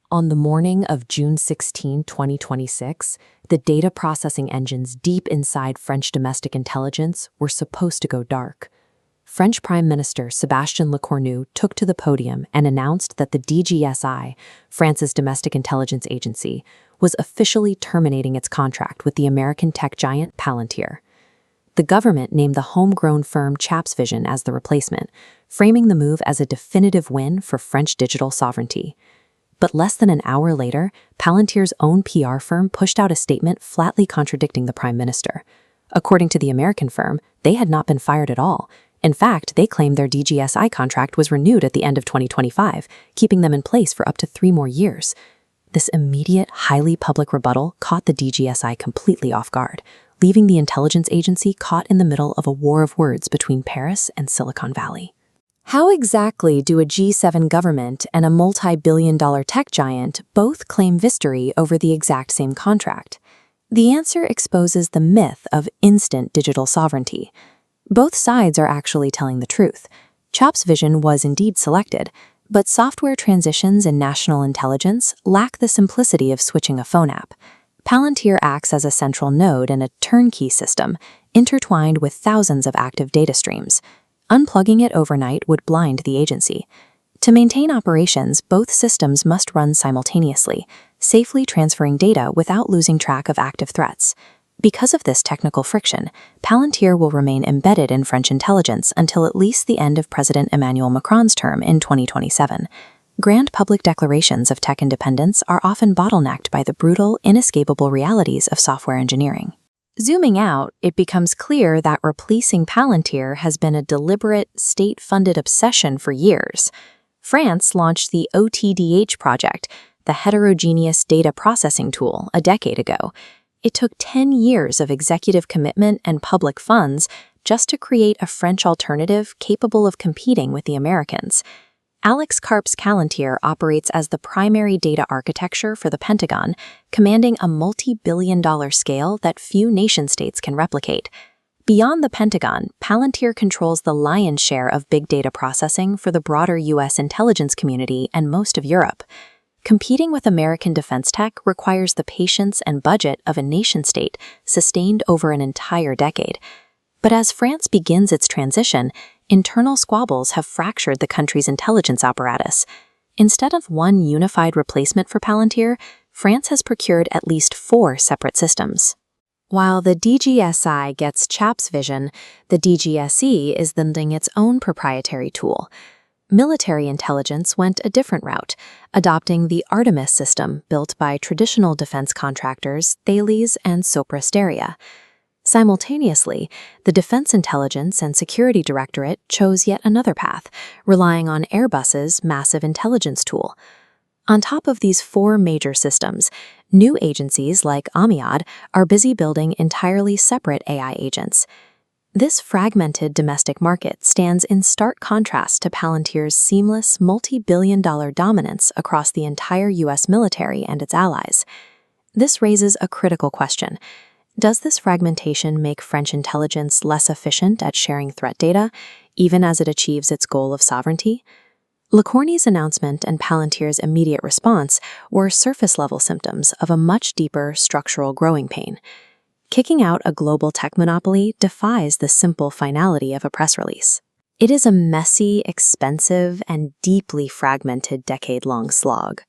On the morning of June 16, 2026, the data processing engines deep inside French domestic intelligence were supposed to go dark. French Prime Minister Sébastien Lecornu took to the podium and announced that the DGSI, France's domestic intelligence agency, was officially terminating its contract with the American tech giant Palantir. The government named the homegrown firm Chapsvision as the replacement, framing the move as a definitive win for French digital sovereignty. But less than an hour later, Palantir's own PR firm pushed out a statement flatly contradicting the Prime Minister. According to the American firm, they had not been fired at all. In fact, they claimed their DGSI contract was renewed at the end of 2025, keeping them in place for up to 3 more years. This immediate, highly public rebuttal caught the DGSI completely off guard, leaving the intelligence agency caught in the middle of a war of words between Paris and Silicon Valley. How exactly do a G7 government and a multi-billion-dollar tech giant both claim victory over the exact same contract? The answer exposes the myth of instant digital sovereignty. Both sides are actually telling the truth. Chapsvision was indeed selected, but software transitions in national intelligence lack the simplicity of switching a phone app. Palantir acts as a central node in a turnkey system, intertwined with thousands of active data streams. Unplugging it overnight would blind the agency. To maintain operations, both systems must run simultaneously, safely transferring data without losing track of active threats. Because of this technical friction, Palantir will remain embedded in French intelligence until at least the end of President Emmanuel Macron's term in 2027. Grand public declarations of tech independence are often bottlenecked by the brutal, inescapable realities of software engineering. Zooming out, it becomes clear that replacing Palantir has been a deliberate, state-funded obsession for years. France launched the OTDH project, the Heterogeneous Data Processing Tool, a decade ago. It took 10 years of executive commitment and public funds just to create a French alternative capable of competing with the Americans. Alex Karp's Palantir operates as the primary data architecture for the Pentagon, commanding a multi-billion-dollar scale that few nation-states can replicate. Beyond the Pentagon, Palantir controls the lion's share of big data processing for the broader U.S. intelligence community and most of Europe. Competing with American defense tech requires the patience and budget of a nation-state sustained over an entire decade. But as France begins its transition, internal squabbles have fractured the country's intelligence apparatus. Instead of one unified replacement for Palantir, France has procured at least 4 separate systems. While the DGSI gets Chapsvision, the DGSE is building its own proprietary tool. Military intelligence went a different route, adopting the Artemis system built by traditional defense contractors Thales and Sopra Steria. Simultaneously, the Defense Intelligence and Security Directorate chose yet another path, relying on Airbus's massive intelligence tool. On top of these 4 major systems, new agencies like Amiad are busy building entirely separate AI agents. This fragmented domestic market stands in stark contrast to Palantir's seamless, multi-billion-dollar dominance across the entire U.S. military and its allies. This raises a critical question. Does this fragmentation make French intelligence less efficient at sharing threat data, even as it achieves its goal of sovereignty? Lecornu's announcement and Palantir's immediate response were surface-level symptoms of a much deeper structural growing pain. Kicking out a global tech monopoly defies the simple finality of a press release. It is a messy, expensive, and deeply fragmented decade-long slog.